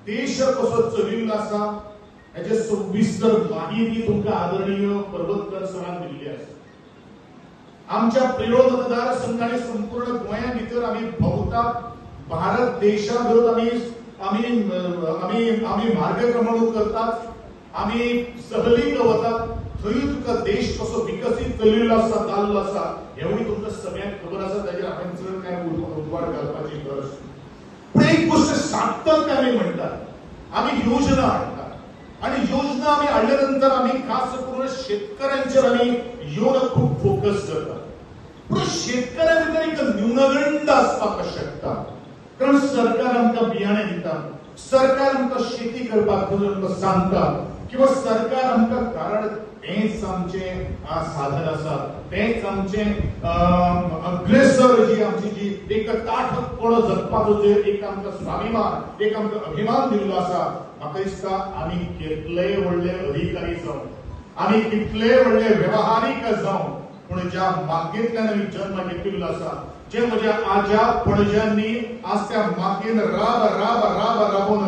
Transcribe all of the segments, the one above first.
देश कसो चलिल्लो आसा हेचे सविस्तर माहिती तुमकां आदरणीय पर्वतकर सरान दिल्ली आसा। आमच्या प्रिय मतदारसंघाने संपूर्ण गोंया भितर आमी भोंवतात। भारत देशा विरोध आमी मार्गक्रमण करतात, आमी सहलीक वतात। थंय तुका देश कसो विकसीत चलिल्लो आसा, जाल्लो आसा हेवूय तुमकां सगळ्यांक खबर आसा। ताजेर हांवें चड कांय उजवाड घालपाची गरज ना। पूण एक गोष्ट सातत्यान आमी म्हणटात, आमी योजना हाडटात आनी योजना आमी हाडल्या नंतर आमी खास करून शेतकऱ्यांचेर आमी येवन खूब फोकस करतात। पूण शेतकऱ्यां भितर एक न्यूनगंड आसपाक शकता, कारण सरकार आमकां बियाणे दिता, सरकार आमकां शेती करपाक सांगता, किंवा सरकार आमकां कारण तेच आमचे साधन आसा, तेच आमचे अग्रेसर जी आमची जी एक ताठपण जगपाचो जो एक आमकां स्वाभिमान, एक आमकां अभिमान दिल्लो आसा। म्हाका दिसता आमी कितलेय व्हडले अधिकारी जावं, आमी कितलेय व्हडले व्यवहारीक जावं, पूण ज्या मातयेंतल्यान आमी जन्म घेतिल्लो आसा, जे म्हज्या आज्या पणज्यांनी आज त्या मातयेन राबून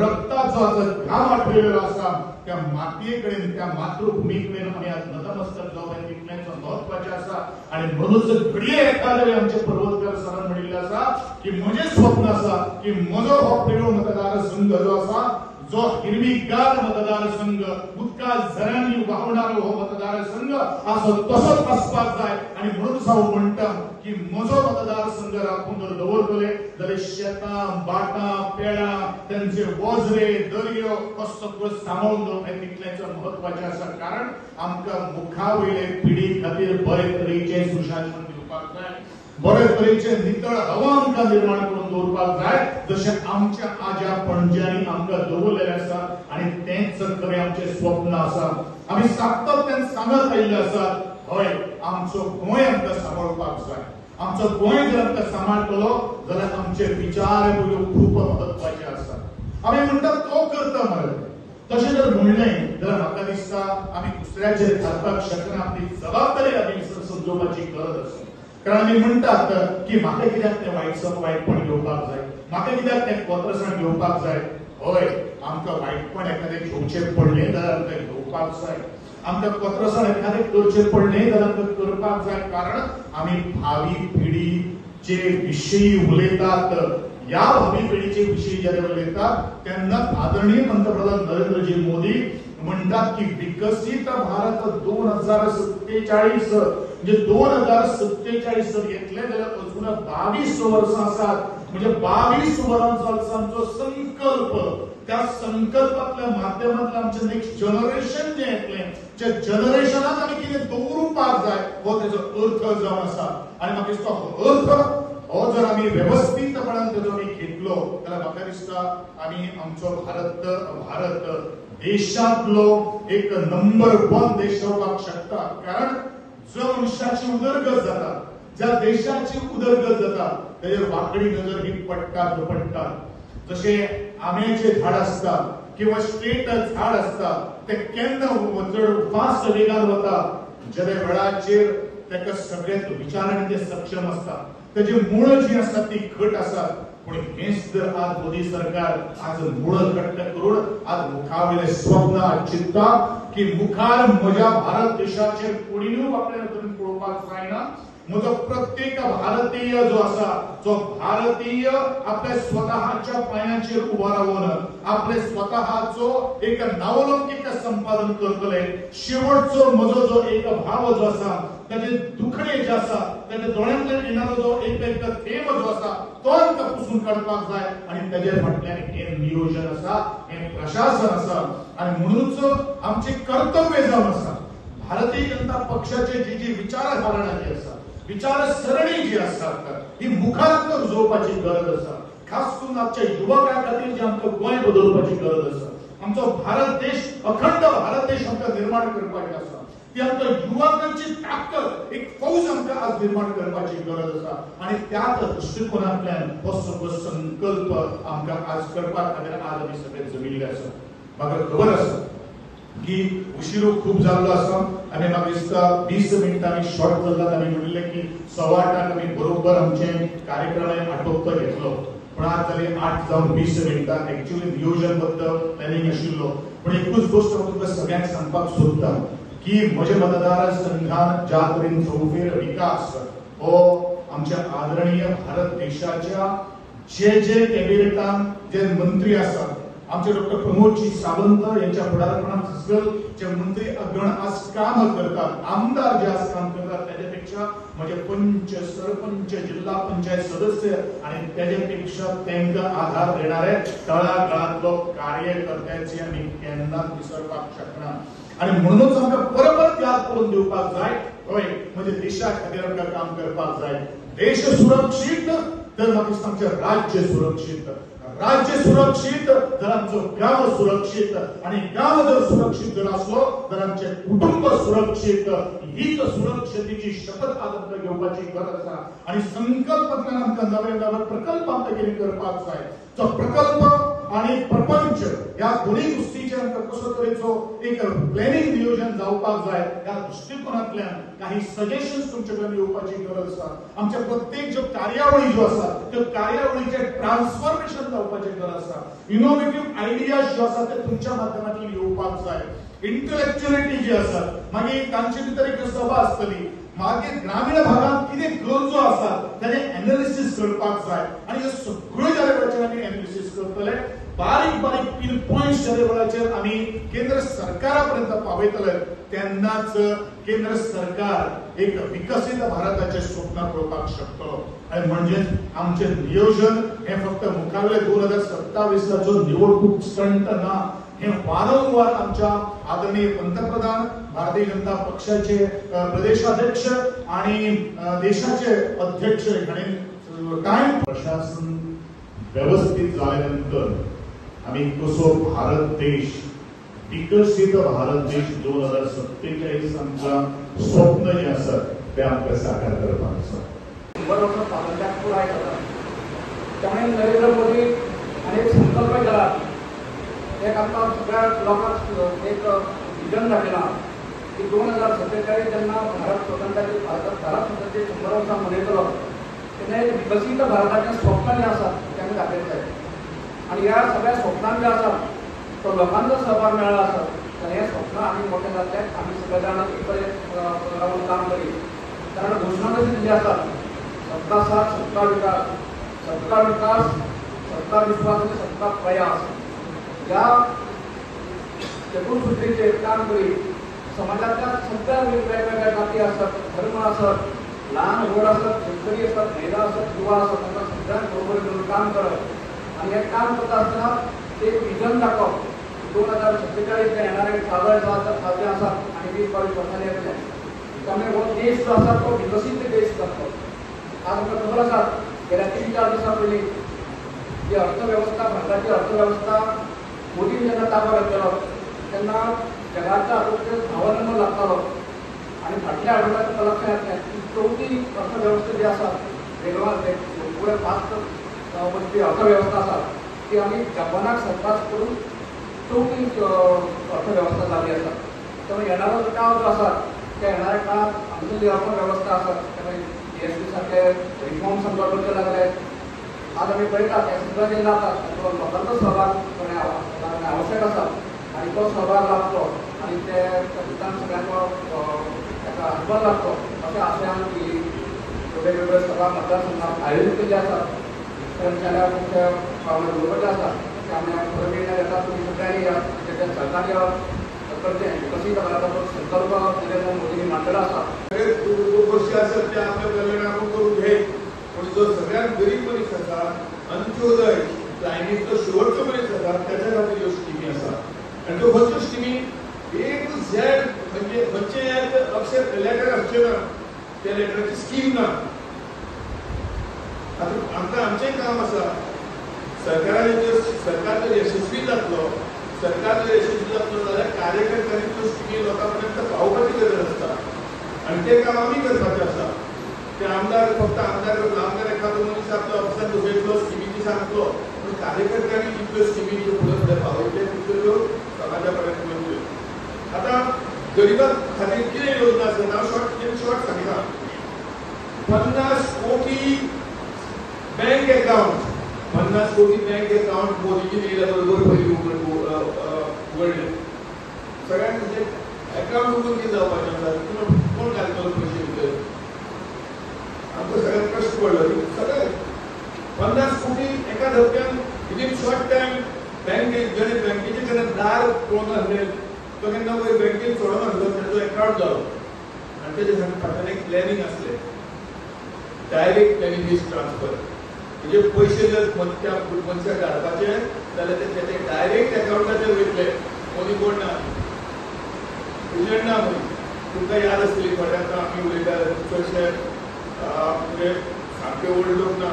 रक्ताचो घाम आटलेलो आसा, त्या मातये कडेन, त्या मातृभूमी कडेन आमी आज नतमस्तक जावप तितलेंच महत्वाचें आसा। आनी म्हणूनच घडये एखादे आमचे पर्वतकार सरान म्हणिल्लें आसा की म्हजें स्वप्न आसा की म्हजो हो प्रिय मतदारसंघ जो आसा, जो हिरवीगार मतदारसंघ, उदका झऱ्यांनी व्हांवणारो हो मतदारसंघ असो तसोच आसपाक जाय। आनी म्हणूनच हांव म्हणटा की म्हजो मतदारसंघ राखून जर दवरतले जाल्यार शेतां, बाटां, पेडां, तांचे वज्रे, दर्यो हो सगळो सांबाळून दवरप हें तितलेंच महत्वाचें आसा। कारण आमकां मुखा वयले पिढी खातीर बरे तरेचें सुशासन दिवपाक जाय, बरे तरेचे नितळ हवा आमकां निर्माण करून दवरपाक जाय, जशें आमच्या आज्या पणज्यांनी आमकां दवरलेलें आसा। आनी तेंच खरें आमचें स्वप्न आसा। आमी सातत्यान सांगत आयिल्ले आसात, हय आमचो गोंय आमकां सांबाळपाक जाय, आमचो गोंय जर आमकां सांबाळटलो जाल्यार आमचे विचार खूब महत्वाचे आसा। आमी म्हणटात तो करता मरे, तशें जर म्हणलें जाल्यार म्हाका दिसता आमी दुसऱ्याचेर घालपाक शकना, आपली जबाबदारी आमी समजोवपाची गरज आसा। कारण आमी म्हणटात की म्हाका कित्याक तें वायटपण घेवपाक जाय, म्हाका कित्याक तें कोत्रसाण घेवपाक जाय। हय आमकां वायटपण एखादें घेवचें पडलें जाल्यार आमकां घेवपाक जाय, आमकां कोत्रसाण एखादें करचें पडलें जाल्यार आमकां करपाक जाय। कारण आमी भावी पिढीचे विशीं उलयतात, या भावी पिढीचे विशीं जेन्ना उलयतात तेन्ना आदरणीय पंतप्रधान नरेंद्रजी मोदी म्हणतात की विकसित भारत 2047 म्हणजे 2047 जर येतले जाल्यार अजून 22 वर्सां आसात। म्हणजे 22 वर्सांचो संकल्प, त्या संकल्पातल्या माध्यमांतल्यान आमचें नेक्स्ट जनरेशन जें येतलें, त्या जनरेशनाक आमी कितें दवरुपाक जाय हो तेजो अर्थ जावन आसा। आनी म्हाका दिसता हो अर्थ हो जर आमी वेवस्थीतपणान तेजो आमी घेतलो जाल्यार म्हाका दिसता आमी आमचो भारत देशांतलो एक नंबर 1 देश जावपाक शकता। कारण जो मनशाची उदरगत जाता, ज्या देशाची उदरगत जाता तेजेर वांकडी नजर ही पडटा। जशें आंब्याचें झाड आसता किंवा स्ट्रेट झाड आसता, ते केन्ना चड फास्ट वेगान वता ज्या वेळाचेर ताका सगळ्यात विचारांनी ते सक्षम आसता, तेजी मूळ जी आसा ती घट आसा। पण हेच जर आज मोदी सरकार आज मूळ घट्ट करून आज मुखावयले स्वप्न चिंतता की मुखार म्हज्या भारत देशाचेर कोणीय आपल्या नदरेन पळोवपाक जायना। म्हजो प्रत्येक भारतीय जो आसा, जो भारतीय आपल्या स्वतःच्या पांयाचेर उबो रावन आपले स्वतःचो एक नावलौकिक संपादन करतले। शेवटचो म्हजो जो एक भाव जो आसा, ताचे दुखणे जे आसा, ताचे दोळ्यांतल्यान येणारो जो एक थेंब जो आसा तो आमकां पुसून काडपाक जाय। आनी ताचे फाटल्यान हें नियोजन आसा, हें प्रशासन आसा। आनी म्हणूनच आमचें कर्तव्य जावन आसा भारतीय जनता पक्षाचे जी विचारधारणा जी आसा, विचारसरणी जी आसा ही मुखार रुजोवपाची गरज आसा। खास करून आमच्या युवकां खातीर जी आमकां गोंय बदलपाची गरज आसा, आमचो भारत देश, अखंड भारत देश आमकां निर्माण करपाची आसा। ती आमकां युवकांची ताकद, एक फौज आमकां आज निर्माण करपाची गरज आसा। आनी त्याच दृश्टिकोनांतल्यान हो सगळो संकल्प आमकां आज करपाक खातीर आज आमी सगळे जमिल्ले आसा। म्हाका खबर आसा की उशिरो खूब जाल्लो आसा आनी म्हाका दिसता 20 मिनटांनी शॉर्ट जाल्ल्यात। आमी म्हणिल्लें की 8:15 आमी बरोबर आमचे कार्यक्रम आटोपतो घेतलो। पण आज जाली 8 जावन 20 मिनिटां ऍक्च्युअली नियोजनबद्ध प्लॅनिंग आशिल्लो पण एकूच गोष्ट हांव तुमकां सगळ्यांक सांगपाक सोदतां की म्हजे मतदारसंघात ज्या तरेन चौफेर विकास हो आमच्या आदरणीय भारत देशाच्या जे कॅबिनेटान जे मंत्री आसात आमचे डॉक्टर प्रमोदजी सावंत यांच्या पुढारपणात सकल जे मंत्री गण आज काम करतात आमदार जे आज काम करतात त्याच्यापेक्षा म्हणजे पंच सरपंच जिल्हा पंचायत सदस्य आणि त्याच्यापेक्षा त्यांना आधार देणारे तळागाळातलो कार्यकर्त्याचे आम्ही केन्नाच विसरपाक शकना आणि म्हणूनच आमकां परत याद करून दिवपाक जाय होय म्हणजे देशा खातीर आमकां काम करपाक जाय देश सुरक्षीत तर म्हाका दिसता आमचें राज्य सुरक्षीत राज्य सुरक्षीत जर आमचो गांव सुरक्षीत आणि गांव जर सुरक्षीत जर असलो तर आमचे कुटुंब सुरक्षीत हीच सुरक्षतेची शपथ आज आमकां घेवपाची गरज आसा आणि संकल्पनान आमकां नवे नवे प्रकल्प आमकां कितें करपाक जाय तो प्रकल्प आणि प्रपंच या दोन्ही गोष्टीचे आमकां कसो तरेचो एक प्लॅनिंग नियोजन जावपाक जाय या दृष्टिकोनांतल्यान काही सजेशन्स तुमचे कडेन येवपाची गरज आसा आमच्या प्रत्येक ज्यो कार्यावळी ज्यो आसा त्यो कार्यावळीचे ट्रान्सफॉर्मेशन जावपाची गरज आसा इनोव्हेटिव्ह आयडियाज ज्यो आसा ते तुमच्या माध्यमांतल्यान येवपाक जाय इंटलेक्च्युअलिटी जी आसा मागीर तांची भितर एक सभा आसतली मागीर ग्रामीण भागात कितें गरजो आसात ताचे एनालिसिस करपाक जाय आणि ह्यो सगळ्यो ज्या लेवलाचेर आमी एनालिसिस करतले बारीक बारीक पिन पॉइंट्स ज्या लेवलाचेर आमी केंद्र सरकारापर्यंत पावयतले तेन्नाच केंद्र सरकार एक विकसीत भारताचे स्वप्न पळोवपाक शकतलो आणि म्हणजे आमचे नियोजन हे फक्त मुखावेले 2027 जो निवडणूक स्टंट ना हे वारंवार आमच्या आदरणीय पंतप्रधान भारतीय जनता पक्षाचे प्रदेशाध्यक्ष आणि देशाचे अध्यक्ष हांणी कायम प्रशासन व्यवस्थित झाल्यानंतर आम्ही कसो भारत देश विकसित भारत देश 2047 आमचा स्वप्न जे आसा ते आमकां साकार करपाक आसा बरोबर स्वातंत्र्याक पुराय जाता त्यामुळे नरेंद्र मोदी अनेक संकल्प केला एक आमकां सगळ्या लोकांक एक विजन दाखयला की 2047 जेन्ना भारत स्वतंत्राची भारत स्वतंत्राची 100 वर्सां मनयतलो तेन्ना एक विकसीत भारताचें स्वप्न जें आसा तें आमी दाखयलें जाय आनी ह्या सगळ्या स्वप्नांत जें आसा तो लोकांचो सहभाग मेळ्ळो आसा जाल्यार हें स्वप्न आमी मोठें जातलें आमी सगळे जाण एक रावन काम करी कारण घोशणा कशी दिल्ली आसा सबका साथ सबका विकास सबका विश्वास आणि सबका प्रयास या चतुर्सूत्रीचेर काम करी समाजातल्या सगळ्या वेगवेगळ्या जाती आसत धर्म आसत ल्हान व्हड आसत शेतकरी आसत महिला आसत युवा आसत तांकां सगळ्यांक बरोबर घेवन काम करप आनी हें काम करता आसतना एक विजन दाखोवप 2047 येणारे सादळ साध्य आसा आनी 20-22 वर्सांनी येतले त्यामुळे हो देश जो आसा तो विकसीत देश जातलो आज आमकां खबर आसा गेल्या 3-4 दिसां पयलीं जी अर्थव्यवस्था भारताची अर्थव्यवस्था मोदीन जेन्ना ताबा घेतलो तेन्ना जगाच्या अर्थव्यवस्थेत 6 नंबर लागतालो आनी फाटल्या आठवड्यात तुमकां लक्षांत येतलें की चवथी अर्थव्यवस्था जी आसा पुढे फास्ट वचपी अर्थव्यवस्था आसा ती आमी जपानाक सरपास करून चवथी अर्थव्यवस्था जाल्ली आसा त्यामुळे येणारो काळ जो आसा त्या येणाऱ्या काळात आमची जी अर्थव्यवस्था आसा त्यामुळे GST सारखे रिफॉर्म्स आमकां करचे लागले आज आमी पळयतात हे सगळें जें जाता तातूंत लोकांचो सहभाग करणे आवश्यक आसा आनी तो सहभाग लागतो आनी ते तातूंतल्यान सगळ्यांचो ताका हातभार लागतो अशें आशयान ही वेगवेगळ्यो सभा मतदारसंघात आयोजीत केल्ली आसा कर्मचाऱ्या मुख्य पावले दवरले आसा त्यामुळे परमेश्वर येता तुमी सगळ्यांनी तेचे सहकार्य करचें विकसीत भारताचो संकल्प नरेंद्र मोदींनी मांडलेलो आसा गोष्टी आसत त्या आपल्या कल्याणाक करून घे पण जो सगळ्यात गरीब मनीस आसा अंत्योदय लायनीचो शेवटचो मनीस आसा त्याच्या खातीर ह्यो स्किमी आसा आनी त्यो खंयच्यो स्किमी A to Z म्हणजे खंयचे अक्षर लेटर आसचे ना त्या लेटराची स्कीम ना आतां आमकां आमचें काम आसा सरकार जर यशस्वी जातलो जाल्यार कार्यकर्त्यांनी त्यो स्किमी लोकां पर्यंत पावोवपाची गरज आसता आनी तें काम आमी करपाचें आसा ते आमदार फक्त आमदार एखादो मनीस आपल्या ऑफिसांत बसयतलो स्किमीची सांगतलो पूण कार्यकर्त्यांनी जितल्यो स्किमी फुडें फुडें पावयतले तितल्यो समाजा पर्यंत वयतल्यो आतां गरिबां खातीर कितें योजना आसा हांव शॉर्ट सांगता 50 कोटी बँक अकाउंट कोटी बँक अकाउंट मोदीजी दिल्याबरोबर पहिली उघडले. सगळ्यांचे अकाउंट उघडून किती जावपाचें कोण घालतलो पैसे भितर? आमकां सगळ्यांक प्रश्न पडलो की सगळे 50 कोटी एका धपक्यान विदिन शॉर्ट टायम बँकेचे कडेन दार पळोवंक नासले. तो केन्ना वयर बँकेन सोडून नासलो, ताजो अकाउंट जालो आनी तेजे फाटल्यान एक प्लॅनिंग आसलें, डायरेक्ट बेनिफिट ट्रान्सफर. म्हणजे पैसे जर त्या मनशाक धाडपाचे जाल्यार ते डायरेक्ट अकाउंटाचेर वयतले, कोणी कोण ना उजड ना. तुमकां याद आसतली थोड्यांक आमी उलयता चडशे म्हणजे सामके ओल्ड लोक ना.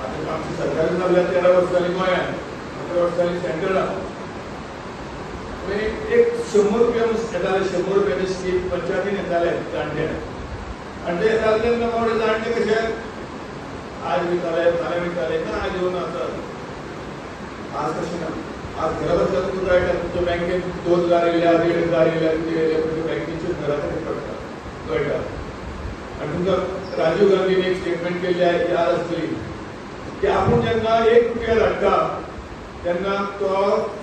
आतां आमची सरकारान जाल्यार 13 वर्सां जालीं गोंयांत, 11 वर्सां जालीं सेंट्रलाक. एक 100 रुपया येताले, 100 रुपयाची स्कीम पंचायतीन येताले जाणट्यांक. आनी ते येताले तेन्ना बाबडे जाणटे कशे आज विकताले फाल्यां विकताले ना, आज येवन आसतात. आज कशें ना, आज घरा बसल्यार तुमकां कळटा तुमच्या बँकेन 2,000 येयल्या 1,500 येयल्या कितें येयल्या तुमच्या बँकेचे घरा कडेन कळटा. आनी तुमकां राजीव गांधीन एक स्टेटमेंट केल्ली याद आसतली की आपूण जेन्ना 1 रुपया धाडटा तेन्ना तो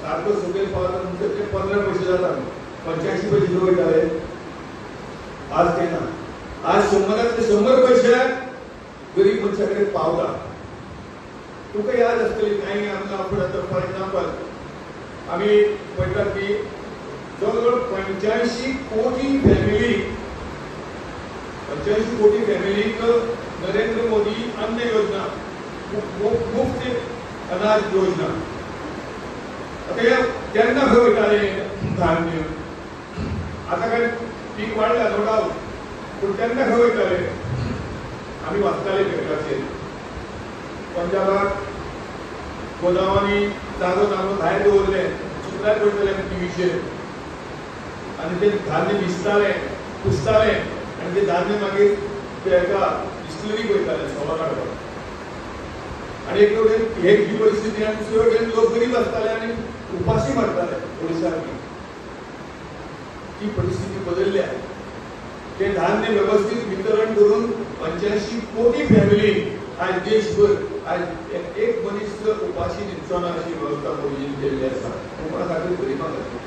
सारको सकयल पावता तुमचे ते 15 पैसे जाता, 85 पैसे वयताले. आज ते ना. आज 100 पैसे गरीब मनशा कडेन पावता. तुमकां याद आसतली कांय आमकां आपूण आतां फॉर एग्जांपल आमी पळयतात की जवळ 85 कोटी फॅमिलीक नरेंद्र मोदी अन्न योजना, मुफ्त अनाज योजना. आता केन्ना खंय वयताले धान्य? आतां काय पीक वाडला नो डावट, पूण तेन्ना खंय वयताले? आमी वाचताले पेपराचेर पंजाबाक गोदावांनी जागो भायर दवरले, चित्रां पडटले टीव्हीचेर आनी ते धान्य भिजताले पुसताले आनी ते धान्य मागीर ते एका डिस्टिलरीक वयताले सोवा काडपाक. आनी एक वटेन ही परिस्थिती आनी दुसरे वटेन लोक गरीब आसताले आनी उपाशी मारताले ओडिसांनी. ती परिस्थिती बदलल्या. ते धान्य व्यवस्थित वितरण करून 85 कोटी फॅमिली आज देशभर आज एक मनीस उपाशी न्हिदचो ना अशी व्यवस्था मोदीजीन केल्ली आसा. कोंकणा खातीर गरिबां खातीर